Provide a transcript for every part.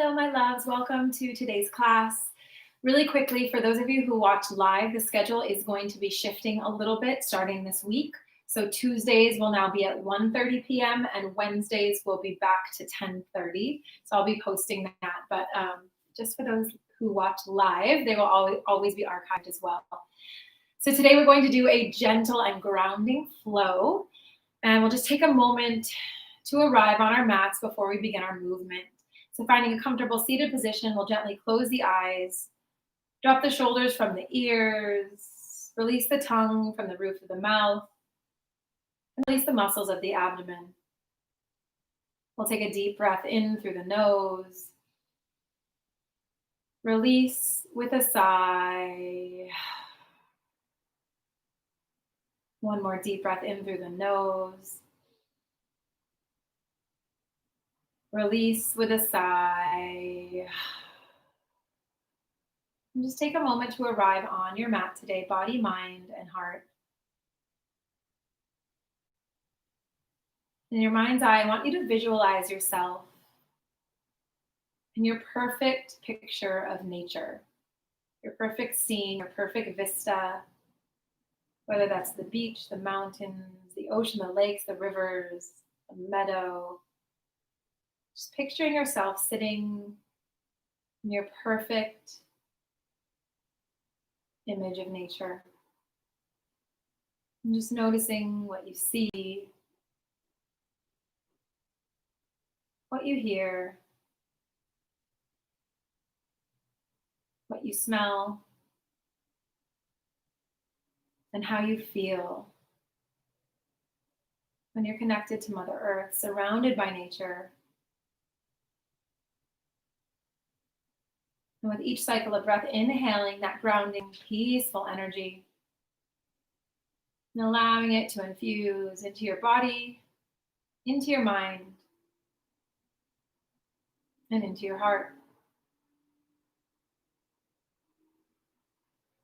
Hello, my loves. Welcome to today's class. Really quickly, for those of you who watch live, the schedule is going to be shifting a little bit starting this week. So Tuesdays will now be at 1:30 p.m. and Wednesdays will be back to 10:30. So I'll be posting that. But just for those who watch live, they will always be archived as well. So today we're going to do a gentle and grounding flow. And we'll just take a moment to arrive on our mats before we begin our movement. So finding a comfortable seated position, we'll gently close the eyes, drop the shoulders from the ears, release the tongue from the roof of the mouth, and release the muscles of the abdomen. We'll take a deep breath in through the nose, release with a sigh. One more deep breath in through the nose. Release with a sigh. And just take a moment to arrive on your mat today, body, mind, and heart. In your mind's eye, I want you to visualize yourself in your perfect picture of nature, your perfect scene, your perfect vista, whether that's the beach, the mountains, the ocean, the lakes, the rivers, the meadow. Just picturing yourself sitting in your perfect image of nature. And just noticing what you see, what you hear, what you smell, and how you feel when you're connected to Mother Earth, surrounded by nature. And with each cycle of breath, inhaling that grounding, peaceful energy and allowing it to infuse into your body, into your mind, and into your heart.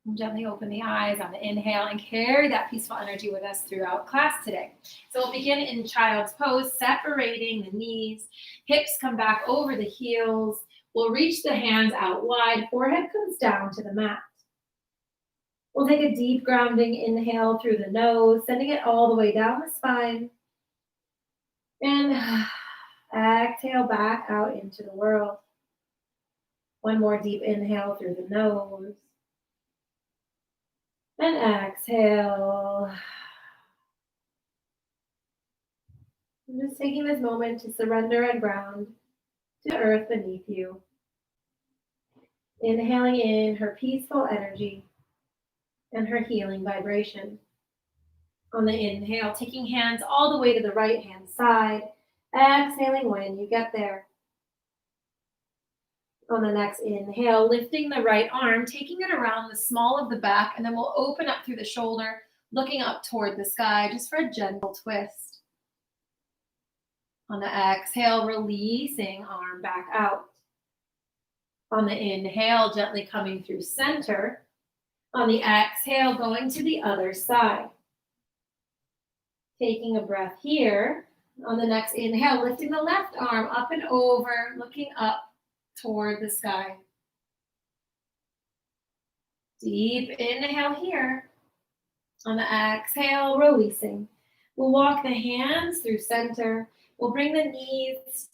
And gently open the eyes on the inhale and carry that peaceful energy with us throughout class today. So we'll begin in child's pose, separating the knees, hips come back over the heels. We'll reach the hands out wide, forehead comes down to the mat. We'll take a deep grounding inhale through the nose, sending it all the way down the spine. And exhale back out into the world. One more deep inhale through the nose. And exhale. I'm just taking this moment to surrender and ground to earth beneath you. Inhaling in her peaceful energy and her healing vibration. On the inhale, taking hands all the way to the right hand side. Exhaling when you get there. On the next inhale, lifting the right arm, taking it around the small of the back, and then we'll open up through the shoulder, looking up toward the sky, just for a gentle twist. On the exhale, releasing arm back out. On the inhale, gently coming through center. On the exhale, going to the other side. Taking a breath here. On the next inhale, lifting the left arm up and over, looking up toward the sky. Deep inhale here. On the exhale, releasing. We'll walk the hands through center. We'll bring the knees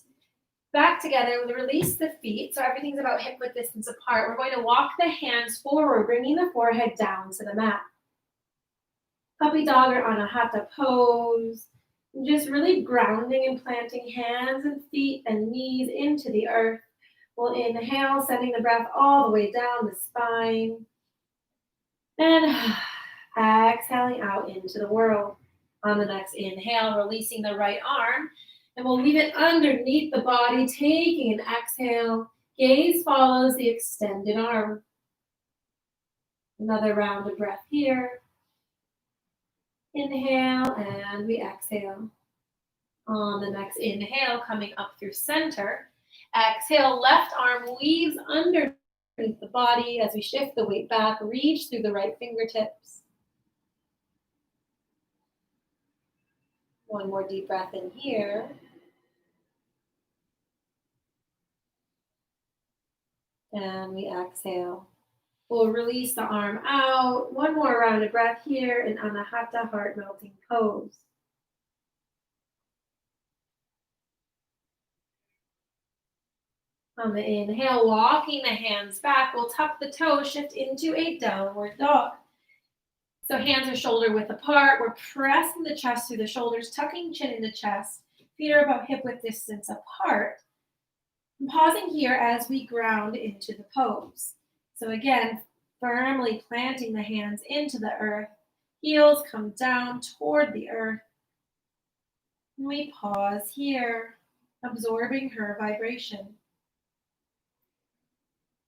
back together. We'll release the feet, so everything's about hip width distance apart. We're going to walk the hands forward, bringing the forehead down to the mat. Puppy dog or anahata pose. And just really grounding and planting hands and feet and knees into the earth. We'll inhale, sending the breath all the way down the spine. And exhaling out into the world. On the next inhale, releasing the right arm. And we'll leave it underneath the body, taking an exhale. Gaze follows the extended arm. Another round of breath here. Inhale, and we exhale. On the next inhale, coming up through center. Exhale, left arm weaves underneath the body as we shift the weight back, reach through the right fingertips. One more deep breath in here. And we exhale. We'll release the arm out. One more round of breath here in Anahata heart melting pose. On the inhale, walking the hands back, we'll tuck the toes, shift into a downward dog. So hands are shoulder width apart. We're pressing the chest through the shoulders, tucking chin into chest. Feet are about hip width distance apart. And pausing here as we ground into the pose. So again, firmly planting the hands into the earth. Heels come down toward the earth. And we pause here, absorbing her vibration.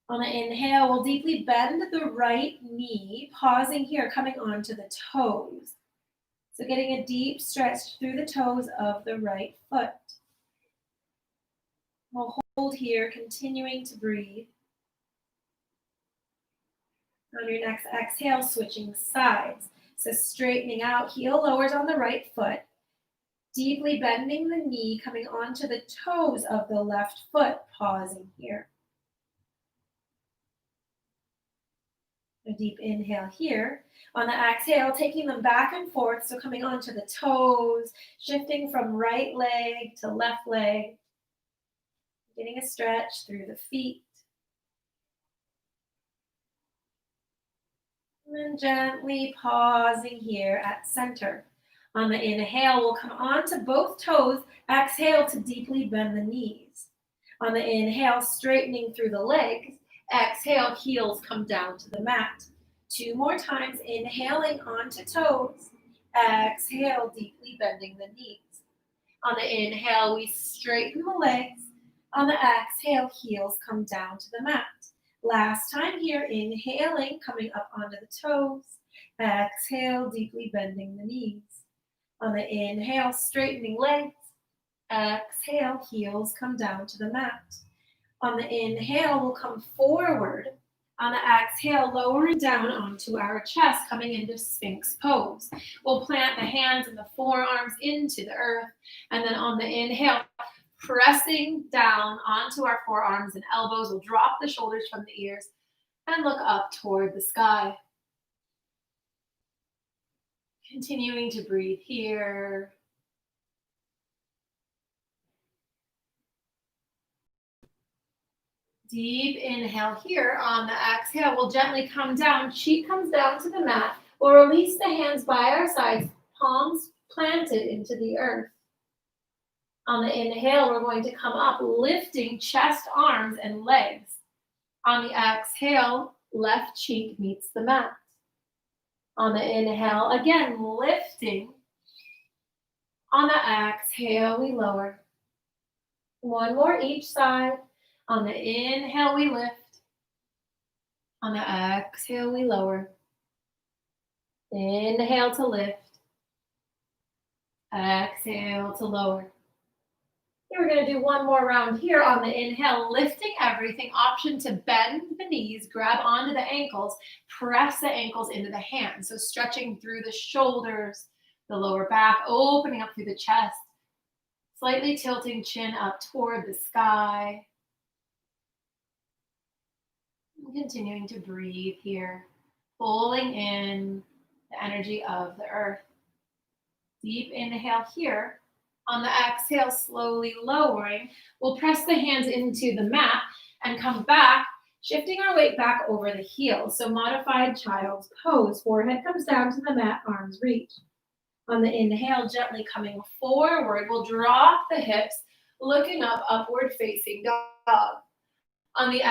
On the inhale, we'll deeply bend the right knee, pausing here, coming onto the toes. So getting a deep stretch through the toes of the right foot. We'll hold here, continuing to breathe. On your next exhale, switching sides. So straightening out, heel lowers on the right foot. Deeply bending the knee, coming onto the toes of the left foot, pausing here. A deep inhale here. On the exhale, taking them back and forth, so coming onto the toes, shifting from right leg to left leg, getting a stretch through the feet. And then gently pausing here at center. On the inhale, we'll come onto both toes. Exhale to deeply bend the knees. On the inhale, straightening through the legs. Exhale, heels come down to the mat. 2 more times, inhaling onto toes. Exhale, deeply bending the knees. On the inhale, we straighten the legs. On the exhale, heels come down to the mat. Last time here, inhaling, coming up onto the toes. Exhale, deeply bending the knees. On the inhale, straightening legs. Exhale, heels come down to the mat. On the inhale, we'll come forward. On the exhale, lowering down onto our chest, coming into Sphinx pose. We'll plant the hands and the forearms into the earth. And then on the inhale, pressing down onto our forearms and elbows, we'll drop the shoulders from the ears and look up toward the sky. Continuing to breathe here. Deep inhale here. On the exhale, we'll gently come down. Cheek comes down to the mat. We'll release the hands by our sides, palms planted into the earth. On the inhale, we're going to come up, lifting chest, arms, and legs. On the exhale, left cheek meets the mat. On the inhale, again, lifting. On the exhale, we lower. 1 more each side. On the inhale, we lift. On the exhale, we lower. Inhale to lift. Exhale to lower. Here we're going to do 1 more round here. On the inhale, lifting everything. Option to bend the knees, grab onto the ankles, press the ankles into the hands. So stretching through the shoulders, the lower back, opening up through the chest. Slightly tilting chin up toward the sky. Continuing to breathe here, pulling in the energy of the earth. Deep inhale here. On the exhale, slowly lowering, we'll press the hands into the mat and come back, shifting our weight back over the heels. So modified child's pose. Forehead comes down to the mat, arms reach. On the inhale, gently coming forward, we'll drop the hips, looking up, upward facing dog. On the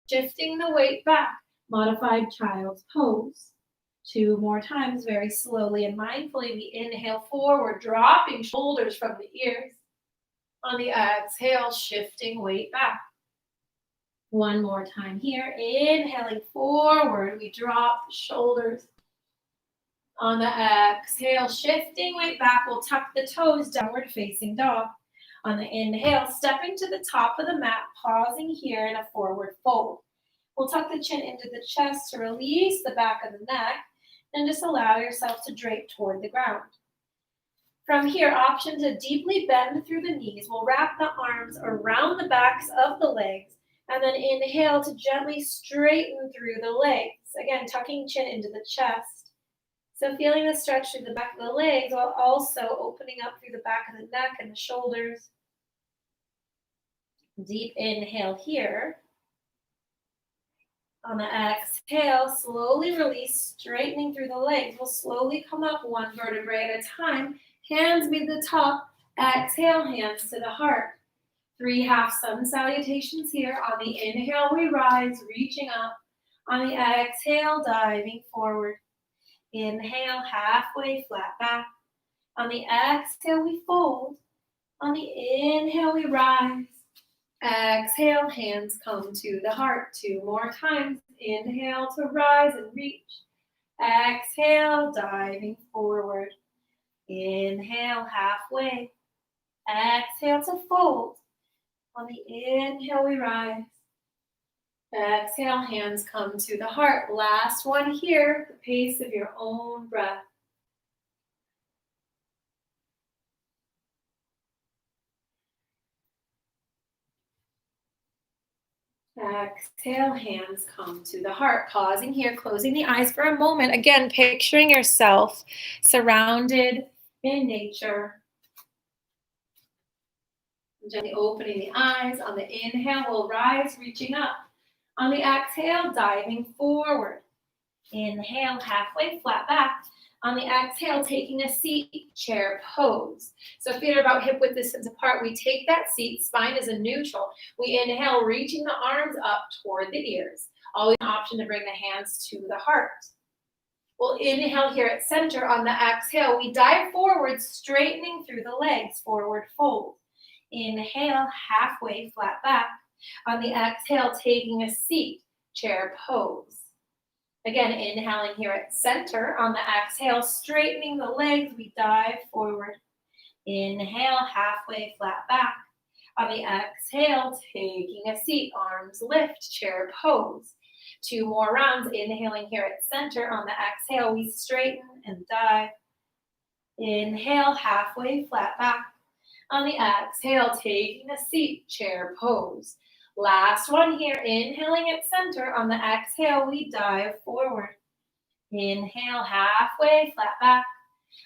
shifting the weight back, modified child's pose. 2 more times, very slowly and mindfully. We inhale forward, dropping shoulders from the ears. On the exhale, shifting weight back. 1 more time here. Inhaling forward, we drop the shoulders. On the exhale, shifting weight back, we'll tuck the toes, downward facing dog. On the inhale, stepping to the top of the mat, pausing here in a forward fold. We'll tuck the chin into the chest to release the back of the neck, and just allow yourself to drape toward the ground. From here, option to deeply bend through the knees. We'll wrap the arms around the backs of the legs And then inhale to gently straighten through the legs. Again, tucking chin into the chest. So feeling the stretch through the back of the legs while also opening up through the back of the neck and the shoulders. Deep inhale here. On the exhale, slowly release, straightening through the legs. We'll slowly come up one vertebrae at a time. Hands meet the top. Exhale, hands to the heart. 3 half sun salutations here. On the inhale, we rise, reaching up. On the exhale, diving forward. Inhale, halfway, flat back. On the exhale, we fold. On the inhale, we rise. Exhale, hands come to the heart. 2 more times. Inhale to rise and reach. Exhale, diving forward. Inhale, halfway. Exhale to fold. On the inhale, we rise. Exhale, hands come to the heart. Last one here, the pace of your own breath. Exhale, hands come to the heart. Pausing here, closing the eyes for a moment. Again, picturing yourself surrounded in nature. Gently opening the eyes. On the inhale, we'll rise, reaching up. On the exhale, diving forward. Inhale, halfway, flat back. On the exhale, taking a seat, chair pose. So feet are about hip width distance apart. We take that seat, spine is a neutral. We inhale, reaching the arms up toward the ears. Always an option to bring the hands to the heart. We'll inhale here at center. On the exhale, we dive forward, straightening through the legs, forward fold. Inhale, halfway, flat back. On the exhale, taking a seat, chair pose. Again, inhaling here at center. On the exhale, straightening the legs, we dive forward. Inhale, halfway, flat back. On the exhale, taking a seat, arms lift, chair pose. 2 more rounds, inhaling here at center. On the exhale, we straighten and dive. Inhale, halfway, flat back. On the exhale, taking a seat, chair pose. Last one here, inhaling at center. On the exhale, we dive forward. Inhale, halfway, flat back.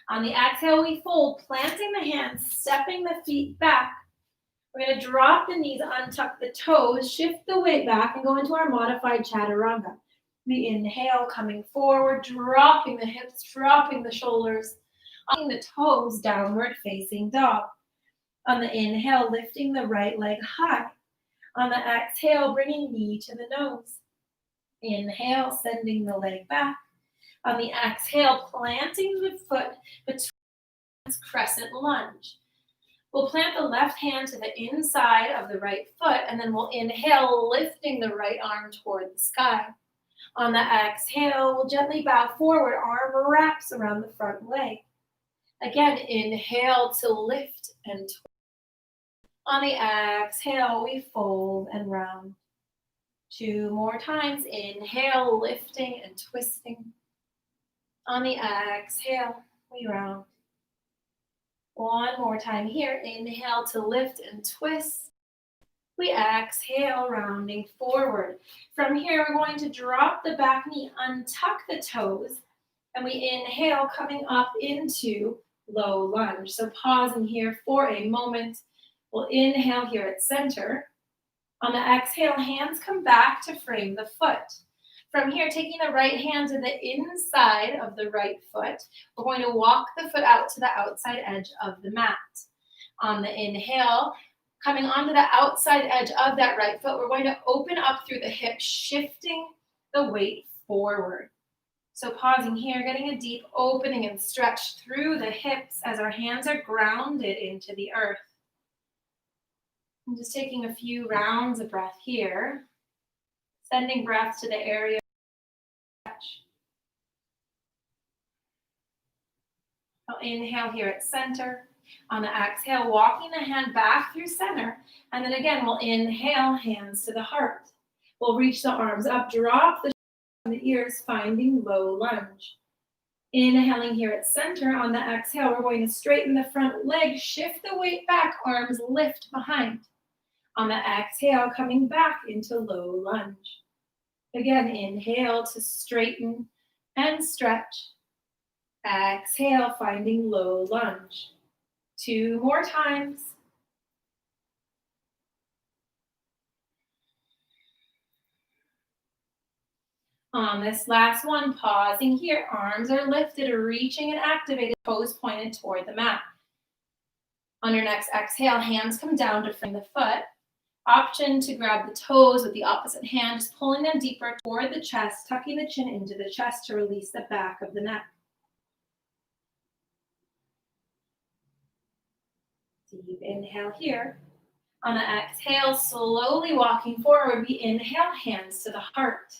On the exhale, we fold, planting the hands, stepping the feet back. We're going to drop the knees, untuck the toes, shift the weight back, and go into our modified chaturanga. We inhale, coming forward, dropping the hips, dropping the shoulders, on the toes, downward facing dog. On the inhale, lifting the right leg high. On the exhale, bringing knee to the nose. Inhale, sending the leg back. On the exhale, planting the foot between crescent lunge. We'll plant the left hand to the inside of the right foot, and then we'll inhale, lifting the right arm toward the sky. On the exhale, we'll gently bow forward, arm wraps around the front leg. Again, inhale to lift and twist. On the exhale, we fold and round. 2 more times. Inhale, lifting and twisting. On the exhale, we round. 1 more time here. Inhale to lift and twist. We exhale, rounding forward. From here, we're going to drop the back knee, untuck the toes, and we inhale, coming up into low lunge. So pausing here for a moment. We'll inhale here at center. On the exhale, hands come back to frame the foot. From here, taking the right hand to the inside of the right foot, we're going to walk the foot out to the outside edge of the mat. On the inhale, coming onto the outside edge of that right foot, we're going to open up through the hips, shifting the weight forward. So pausing here, getting a deep opening and stretch through the hips as our hands are grounded into the earth. I'm just taking a few rounds of breath here, sending breath to the area. I'll inhale here at center. On the exhale, walking the hand back through center. And then again, we'll inhale, hands to the heart. We'll reach the arms up, drop the ears, finding low lunge. Inhaling here at center. On the exhale, we're going to straighten the front leg, shift the weight back, arms lift behind. On the exhale, coming back into low lunge. Again, inhale to straighten and stretch. Exhale, finding low lunge. 2 more times. On this last one, pausing here, arms are lifted, reaching and activated, toes pointed toward the mat. On your next exhale, hands come down to frame the foot. Option to grab the toes with the opposite hand, just pulling them deeper toward the chest, tucking the chin into the chest to release the back of the neck. Deep inhale here. On the exhale, slowly walking forward, we inhale, hands to the heart.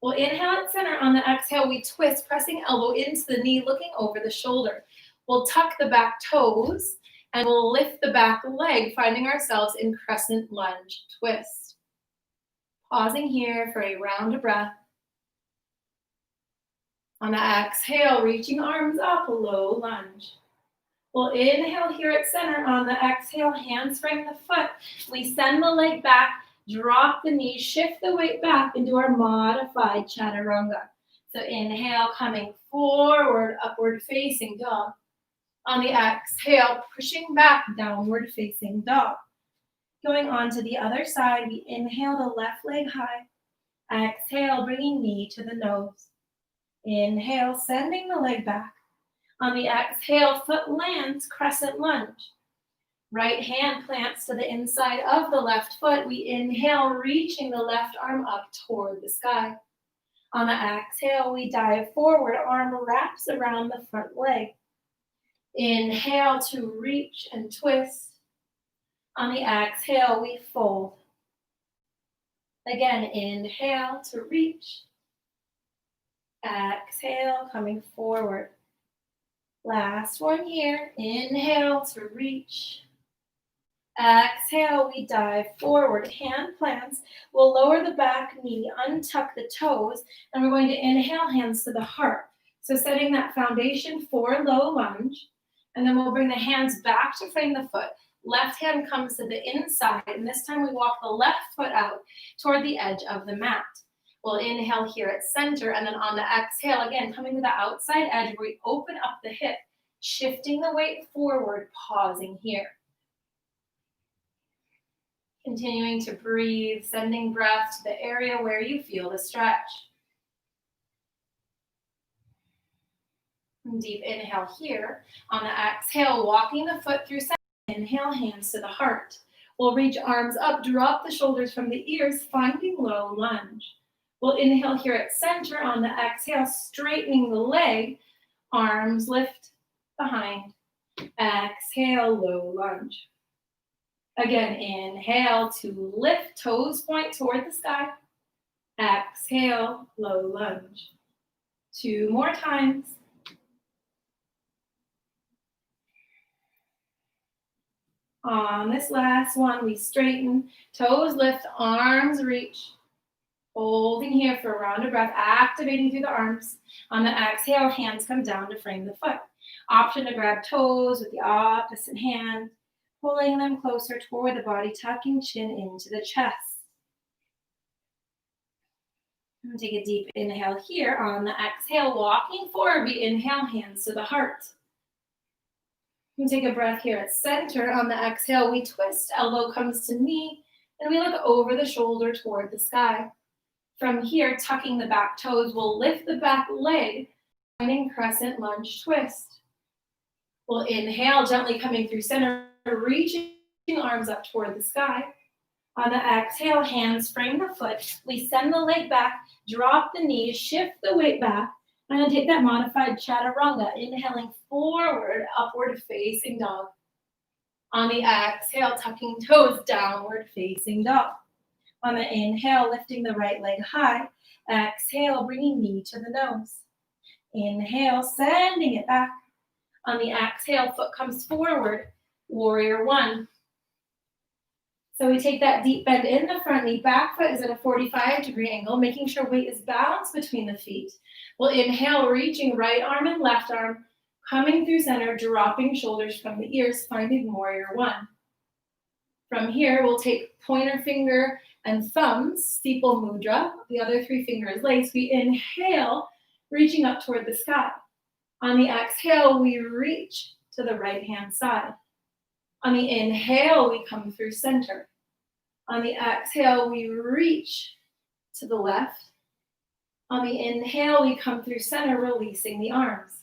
We'll inhale at center. On the exhale, we twist, pressing elbow into the knee, looking over the shoulder. We'll tuck the back toes, and we'll lift the back leg, finding ourselves in crescent lunge twist. Pausing here for a round of breath. On the exhale, reaching arms up, low lunge. We'll inhale here at center. On the exhale, hands frame the foot. We send the leg back, drop the knee, shift the weight back into our modified chaturanga. So inhale, coming forward, upward facing dog. On the exhale, pushing back, downward facing dog. Going on to the other side, we inhale the left leg high. Exhale, bringing knee to the nose. Inhale, sending the leg back. On the exhale, foot lands, crescent lunge. Right hand plants to the inside of the left foot. We inhale, reaching the left arm up toward the sky. On the exhale, we dive forward, arm wraps around the front leg. Inhale to reach and twist. On the exhale, we fold. Again, inhale to reach. Exhale, coming forward. Last one here. Inhale to reach. Exhale, we dive forward. Hand plants. We'll lower the back knee, untuck the toes, and we're going to inhale, hands to the heart. So setting that foundation for low lunge. And then we'll bring the hands back to frame the foot. Left hand comes to the inside, and this time we walk the left foot out toward the edge of the mat. We'll inhale here at center, and then on the exhale, again, coming to the outside edge, where we open up the hip, shifting the weight forward, pausing here. Continuing to breathe, sending breath to the area where you feel the stretch. Deep inhale here. On the exhale, walking the foot through center. Inhale, hands to the heart. We'll reach arms up, drop the shoulders from the ears, finding low lunge. We'll inhale here at center. On the exhale, straightening the leg, arms lift behind. Exhale, low lunge. Again, inhale to lift, toes point toward the sky. Exhale, low lunge. 2 more times. On this last one, we straighten, toes lift, arms reach. Holding here for a round of breath, activating through the arms. On the exhale, hands come down to frame the foot. Option to grab toes with the opposite hand, pulling them closer toward the body, tucking chin into the chest. And take a deep inhale here. On the exhale, walking forward, we inhale, hands to the heart. And take a breath here at center. On the exhale, we twist, elbow comes to knee, and we look over the shoulder toward the sky. From here, tucking the back toes, we'll lift the back leg, finding crescent lunge twist. We'll inhale, gently coming through center, reaching arms up toward the sky. On the exhale, hands frame the foot. We send the leg back, drop the knees, shift the weight back, and then take that modified chaturanga, inhaling forward, upward facing dog. On the exhale, tucking toes, downward facing dog. On the inhale, lifting the right leg high. Exhale, bringing knee to the nose. Inhale, sending it back. On the exhale, foot comes forward, warrior one. So we take that deep bend in the front knee, back foot is at a 45-degree angle, making sure weight is balanced between the feet. We'll inhale, reaching right arm and left arm, coming through center, dropping shoulders from the ears, finding warrior one. From here, we'll take pointer finger and thumbs, steeple mudra. The other 3 fingers laced. We inhale, reaching up toward the sky. On the exhale, we reach to the right-hand side. On the inhale, we come through center. On the exhale, we reach to the left. On the inhale, we come through center, releasing the arms.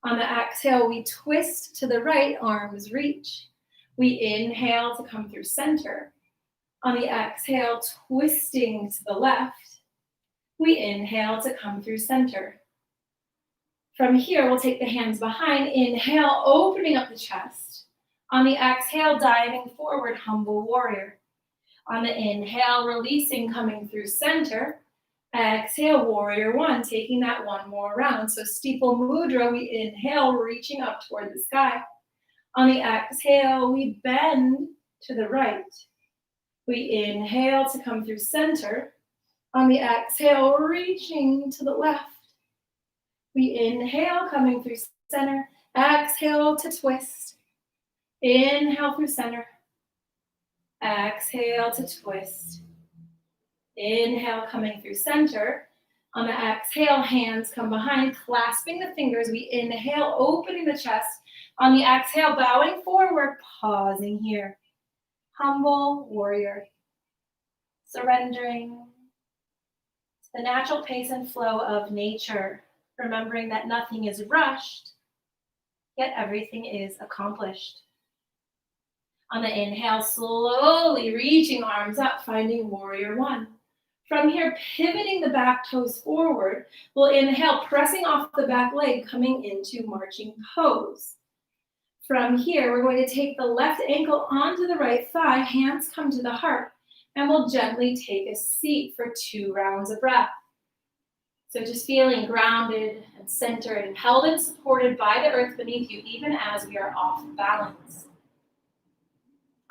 On the exhale, we twist to the right, arms reach. We inhale to come through center. On the exhale, twisting to the left. We inhale to come through center. From here, we'll take the hands behind. Inhale, opening up the chest. On the exhale, diving forward, humble warrior. On the inhale, releasing, coming through center. Exhale, warrior 1, taking that one more round. So steeple mudra, we inhale, reaching up toward the sky. On the exhale, we bend to the right. We inhale to come through center. On the exhale, reaching to the left. We inhale, coming through center. Exhale to twist. Inhale through center. Exhale to twist. Inhale, coming through center. On the exhale, hands come behind, clasping the fingers. We inhale, opening the chest. On the exhale, bowing forward, pausing here. Humble warrior. Surrendering to the natural pace and flow of nature. Remembering that nothing is rushed, yet everything is accomplished. On the inhale, slowly reaching arms up, finding warrior 1. From here, pivoting the back toes forward, we'll inhale, pressing off the back leg, coming into marching pose. From here, we're going to take the left ankle onto the right thigh, hands come to the heart, and we'll gently take a seat for 2 rounds of breath. So just feeling grounded and centered and held and supported by the earth beneath you, even as we are off balance.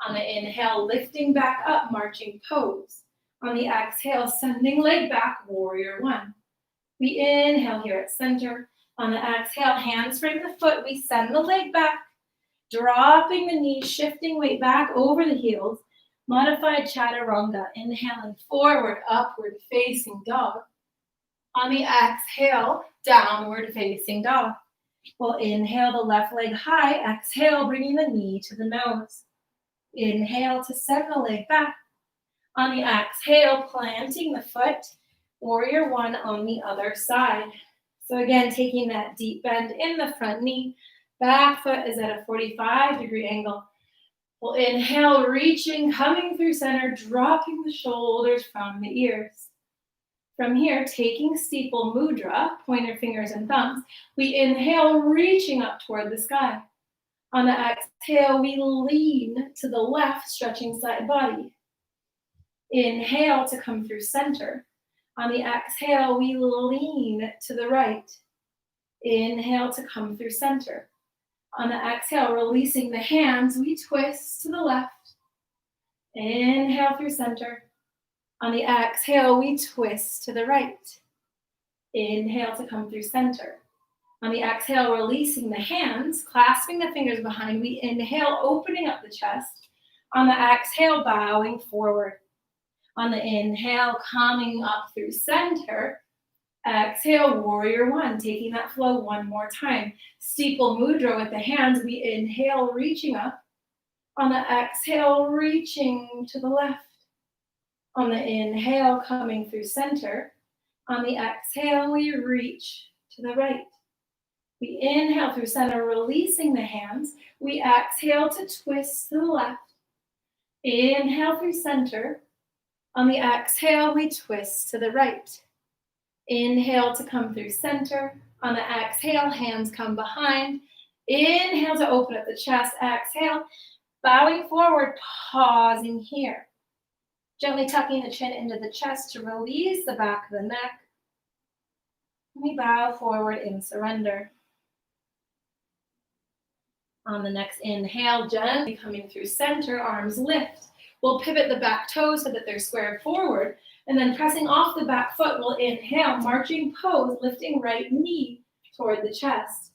On the inhale, lifting back up, marching pose. On the exhale, sending leg back, warrior 1. We inhale here at center. On the exhale, hands frame the foot. We send the leg back, dropping the knees, shifting weight back over the heels. Modified chaturanga, inhaling forward, upward facing dog. On the exhale, downward facing dog. We'll inhale the left leg high. Exhale, bringing the knee to the nose. Inhale to send the leg back. On the exhale, planting the foot. Warrior 1 on the other side. So again, taking that deep bend in the front knee. Back foot is at a 45-degree angle. We'll inhale, reaching, coming through center, dropping the shoulders from the ears. From here, taking steeple mudra, pointer fingers and thumbs, we inhale, reaching up toward the sky. On the exhale, we lean to the left, stretching side body. Inhale to come through center. On the exhale, we lean to the right. Inhale to come through center. On the exhale, releasing the hands, we twist to the left. Inhale through center. On the exhale, we twist to the right. Inhale to come through center. On the exhale, releasing the hands, clasping the fingers behind. We inhale, opening up the chest. On the exhale, bowing forward. On the inhale, coming up through center. Exhale, warrior 1, taking that flow one more time. Steeple mudra with the hands. We inhale, reaching up. On the exhale, reaching to the left. On the inhale, coming through center. On the exhale, we reach to the right. We inhale through center, releasing the hands. We exhale to twist to the left. Inhale through center. On the exhale, we twist to the right. Inhale to come through center. On the exhale, hands come behind. Inhale to open up the chest. Exhale, bowing forward, pausing here. Gently tucking the chin into the chest to release the back of the neck. We bow forward in surrender. On the next inhale, gently coming through center, arms lift. We'll pivot the back toes so that they're squared forward. And then pressing off the back foot, we'll inhale, marching pose, lifting right knee toward the chest.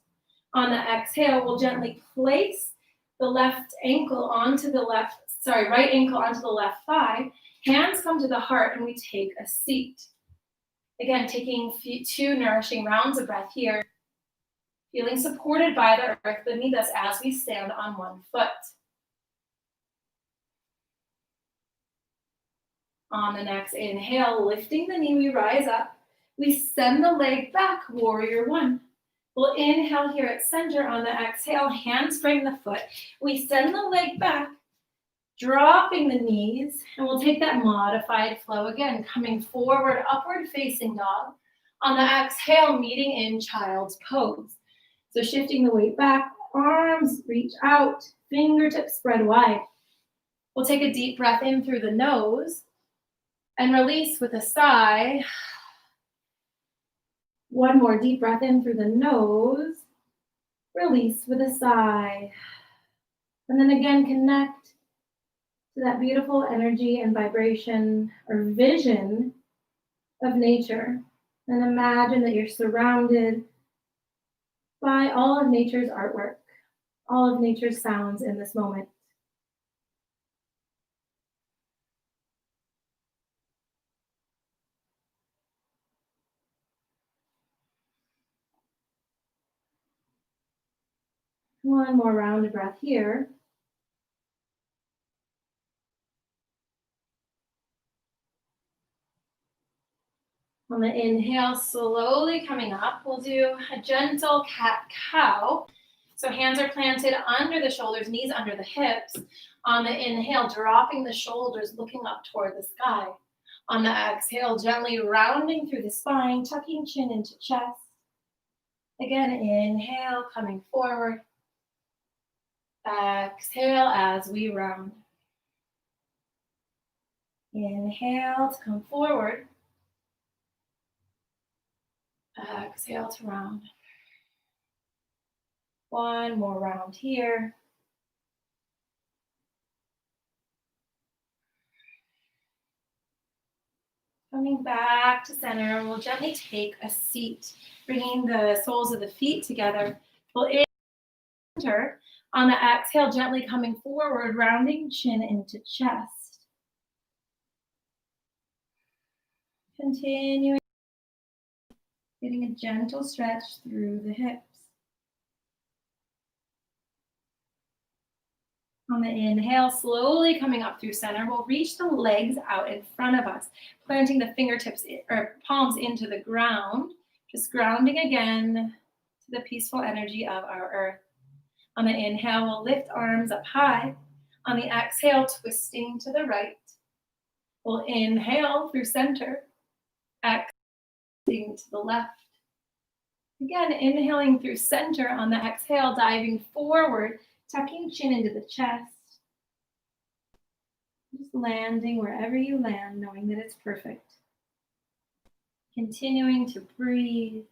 On the exhale, we'll gently place the left ankle onto the left right ankle onto the left thigh. Hands come to the heart and we take a seat. Again, taking 2 nourishing rounds of breath here. Feeling supported by the earth beneath us as we stand on one foot. On the next inhale, lifting the knee, we rise up. We send the leg back, warrior one. We'll inhale here at center. On the exhale, hands frame the foot. We send the leg back, dropping the knees, and we'll take that modified flow again, coming forward, upward facing dog. On the exhale, meeting in child's pose. So shifting the weight back, arms reach out, fingertips spread wide. We'll take a deep breath in through the nose and release with a sigh. One more deep breath in through the nose, release with a sigh. And then again, connect to that beautiful energy and vibration or vision of nature. And imagine that you're surrounded by all of nature's artwork, all of nature's sounds in this moment. One more round of breath here. On the inhale, slowly coming up, we'll do a gentle cat-cow. So hands are planted under the shoulders, knees under the hips. On the inhale, dropping the shoulders, looking up toward the sky. On the exhale, gently rounding through the spine, tucking chin into chest. Again, inhale, coming forward. Exhale as we round. Inhale to come forward. Exhale to round. One more round here. Coming back to center, we'll gently take a seat, bringing the soles of the feet together. We'll enter. On the exhale, gently coming forward, rounding chin into chest. Continuing, getting a gentle stretch through the hips. On the inhale, slowly coming up through center, we'll reach the legs out in front of us, planting the fingertips or palms into the ground, just grounding again to the peaceful energy of our earth. On the inhale, we'll lift arms up high. On the exhale, twisting to the right. We'll inhale through center, exhaling to the left. Again, inhaling through center. On the exhale, diving forward, tucking chin into the chest. Just landing wherever you land, knowing that it's perfect. Continuing to breathe.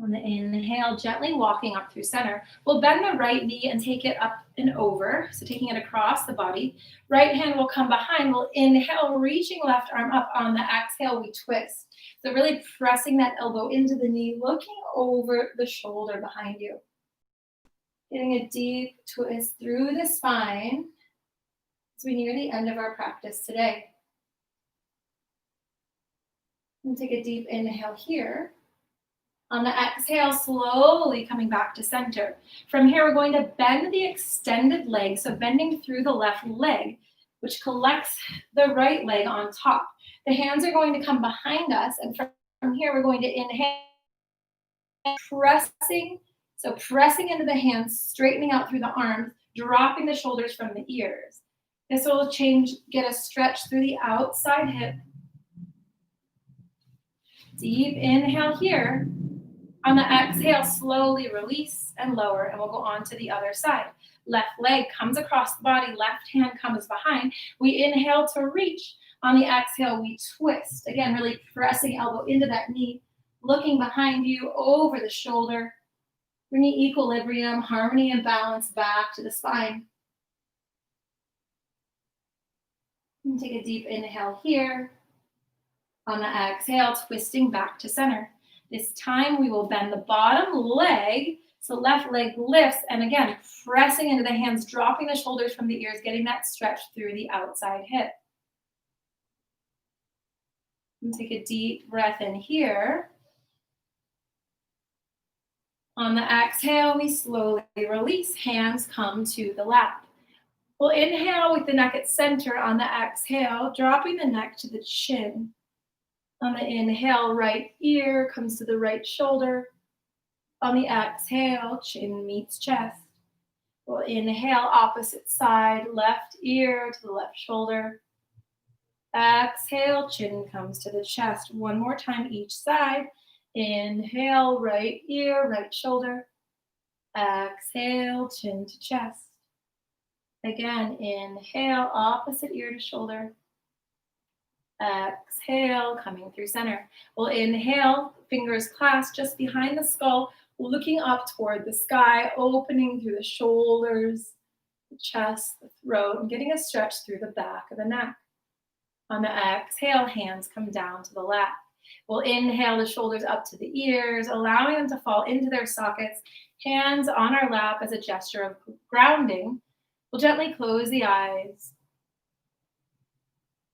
On the inhale, gently walking up through center. We'll bend the right knee and take it up and over. So taking it across the body. Right hand will come behind. We'll inhale, reaching left arm up. On the exhale, we twist. So really pressing that elbow into the knee, looking over the shoulder behind you. Getting a deep twist through the spine as we near the end of our practice today. And take a deep inhale here. On the exhale, slowly coming back to center. From here, we're going to bend the extended leg, so bending through the left leg, which collects the right leg on top. The hands are going to come behind us, and from here, we're going to inhale, pressing into the hands, straightening out through the arms, dropping the shoulders from the ears. This will get a stretch through the outside hip. Deep inhale here. On the exhale, slowly release and lower, and we'll go on to the other side. Left leg comes across the body, left hand comes behind. We inhale to reach. On the exhale, we twist. Again, really pressing elbow into that knee, looking behind you, over the shoulder. Bringing equilibrium, harmony, and balance back to the spine. And take a deep inhale here. On the exhale, twisting back to center. This time we will bend the bottom leg. So left leg lifts, and again, pressing into the hands, dropping the shoulders from the ears, getting that stretch through the outside hip. And take a deep breath in here. On the exhale, we slowly release. Hands come to the lap. We'll inhale with the neck at center. On the exhale, dropping the neck to the chin. On the inhale, right ear comes to the right shoulder. On the exhale, chin meets chest. We'll inhale, opposite side, left ear to the left shoulder. Exhale, chin comes to the chest. One more time each side. Inhale, right ear, right shoulder. Exhale, chin to chest. Again, inhale, opposite ear to shoulder. Exhale, coming through center. We'll inhale, fingers clasped just behind the skull, looking up toward the sky, opening through the shoulders, the chest, the throat, and getting a stretch through the back of the neck. On the exhale, hands come down to the lap. We'll inhale the shoulders up to the ears, allowing them to fall into their sockets. Hands on our lap as a gesture of grounding. We'll gently close the eyes.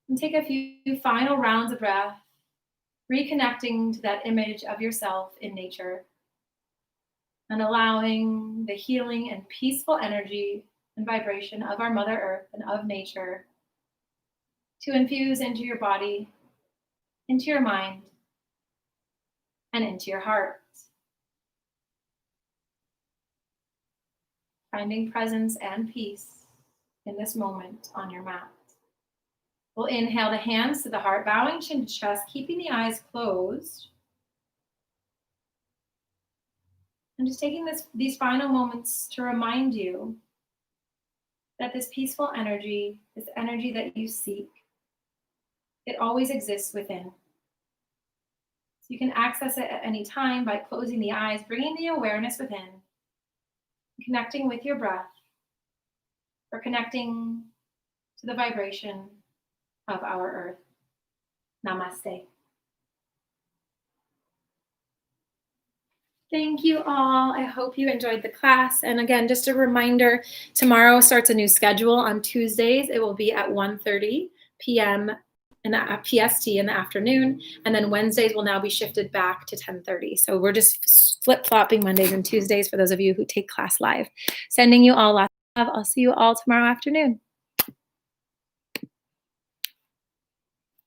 And take a few final rounds of breath, reconnecting to that image of yourself in nature, and allowing the healing and peaceful energy and vibration of our Mother Earth and of nature to infuse into your body, into your mind, and into your heart. Finding presence and peace in this moment on your mat. We'll inhale the hands to the heart, bowing chin to chest, keeping the eyes closed. And just taking these final moments to remind you that this peaceful energy, this energy that you seek, it always exists within. So you can access it at any time by closing the eyes, bringing the awareness within, connecting with your breath, or connecting to the vibration of our earth. Namaste. Thank you all. I hope you enjoyed the class. And again, just a reminder, tomorrow starts a new schedule. On Tuesdays, it will be at 1:30 p.m. in the PST in the afternoon. And then Wednesdays will now be shifted back to 10:30. So we're just flip-flopping Mondays and Tuesdays for those of you who take class live. Sending you all lots of love. I'll see you all tomorrow afternoon.